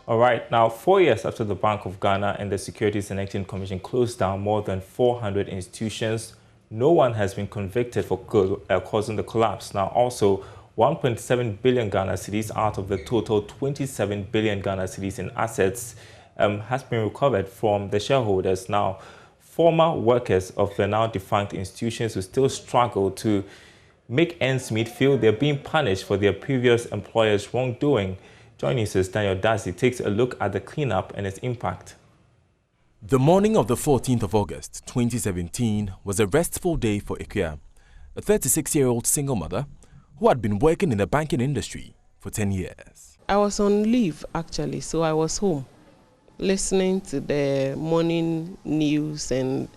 All right, now 4 years after the Bank of Ghana and the Securities and Exchange Commission closed down more than 400 institutions, no one has been convicted for causing the collapse. Now also, 1.7 billion Ghana cedis out of the total 27 billion Ghana cedis in assets has been recovered from the shareholders. Now, former workers of the now defunct institutions who still struggle to make ends meet feel they're being punished for their previous employers' wrongdoing. Joining us, Daniel Darcy takes a look at the cleanup and its impact. The morning of the 14th of August, 2017 was a restful day for Ikea, a 36-year-old single mother who had been working in the banking industry for 10 years. I was on leave actually, so I was home listening to the morning news and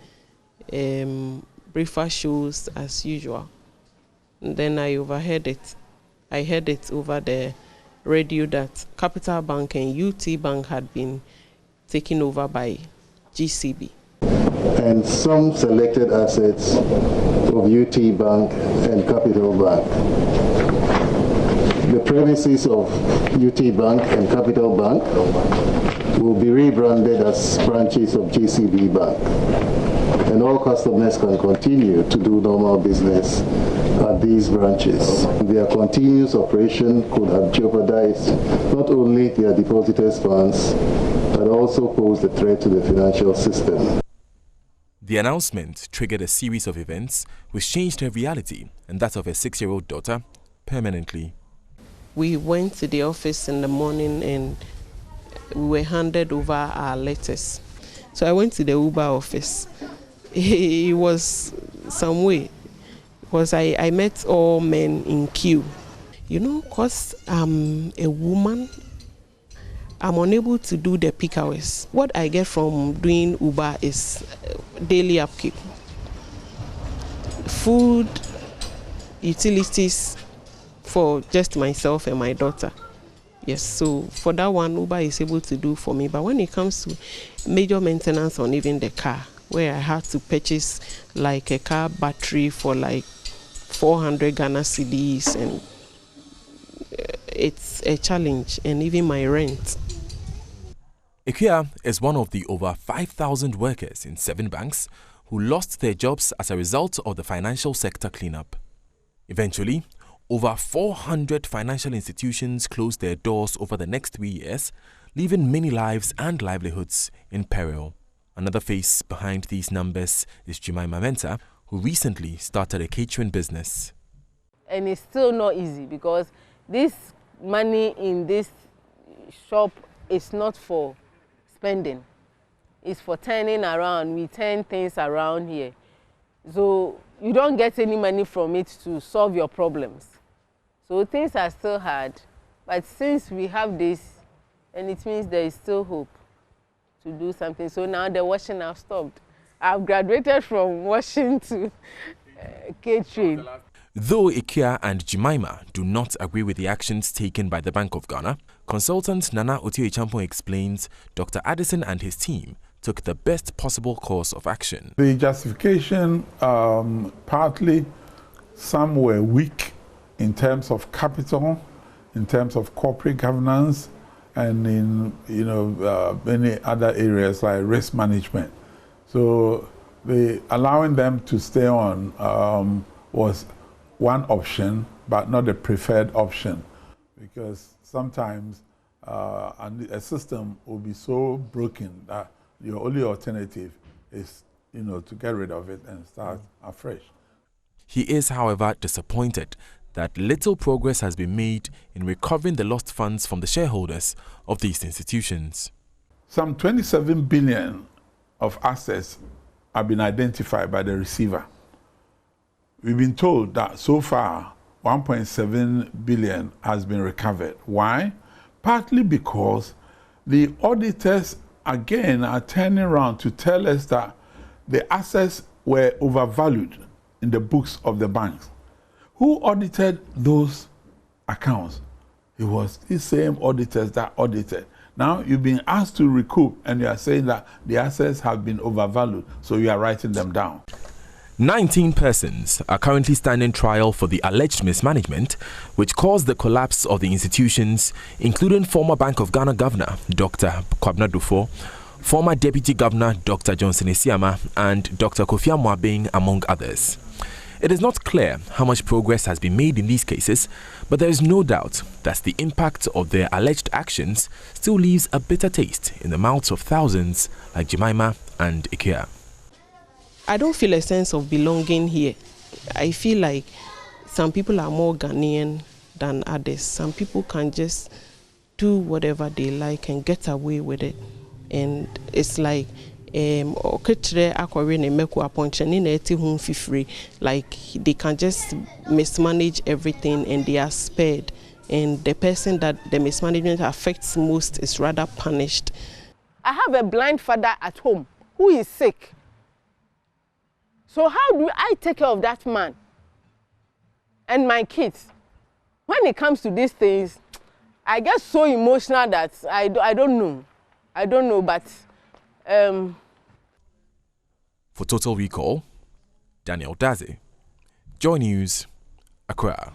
breakfast shows as usual. And then I overheard it. I heard it over the radio that Capital Bank and UT Bank had been taken over by GCB. And some selected assets of UT Bank and Capital Bank. The premises of UT Bank and Capital Bank will be rebranded as branches of GCB Bank. And all customers can continue to do normal business at these branches. Their continuous operation could have jeopardized not only their depositors' funds, but also posed a threat to the financial system. The announcement triggered a series of events which changed her reality and that of her 6-year-old daughter permanently. We went to the office in the morning and we were handed over our letters. So I went to the Uber office. It was some way, because I met all men in queue. You know, because I'm a woman, I'm unable to do the peak hours. What I get from doing Uber is daily upkeep. Food, utilities for just myself and my daughter. Yes, so for that one, Uber is able to do for me. But when it comes to major maintenance on even the car, where I had to purchase like a car battery for like 400 Ghana cedis, and it's a challenge, and even my rent. Ikea is one of the over 5,000 workers in 7 banks who lost their jobs as a result of the financial sector cleanup. Eventually, over 400 financial institutions closed their doors over the next 3 years, leaving many lives and livelihoods in peril. Another face behind these numbers is Jemima Mensah, who recently started a catering business. And it's still not easy because this money in this shop is not for spending. It's for turning around. We turn things around here. So you don't get any money from it to solve your problems. So things are still hard. But since we have this, and it means there is still hope to do something. So now the washing I've stopped. I've graduated from washing to catering. Though Ikea and Jemima do not agree with the actions taken by the Bank of Ghana, consultant Nana Otio-Champon explains Dr. Addison and his team took the best possible course of action. The justification, partly some were weak in terms of capital, in terms of corporate governance, and in many other areas like risk management. So allowing them to stay on was one option, but not the preferred option, because sometimes a system will be so broken that your only alternative is to get rid of it and start afresh. He is, however, disappointed that little progress has been made in recovering the lost funds from the shareholders of these institutions. Some 27 billion of assets have been identified by the receiver. We've been told that so far 1.7 billion has been recovered. Why? Partly because the auditors again are turning around to tell us that the assets were overvalued in the books of the banks. Who audited those accounts? It was the same auditors that audited. Now you've been asked to recoup and you are saying that the assets have been overvalued, so you are writing them down. 19 persons are currently standing trial for the alleged mismanagement which caused the collapse of the institutions, including former Bank of Ghana Governor Dr. Kwabena Dufo, former Deputy Governor Dr. Johnson Isiama, and Dr. Kofi Amoabeng, among others. It is not clear how much progress has been made in these cases, but there is no doubt that the impact of their alleged actions still leaves a bitter taste in the mouths of thousands like Jemima and Ikea. I don't feel a sense of belonging here. I feel like some people are more Ghanaian than others. Some people can just do whatever they like and get away with it. And it's like like they can just mismanage everything and they are spared. And the person that the mismanagement affects most is rather punished. I have a blind father at home who is sick. So how do I take care of that man and my kids? When it comes to these things, I get so emotional that I don't know. I don't know, but... For Total Recall, Daniel Daze, Joy News, Accra.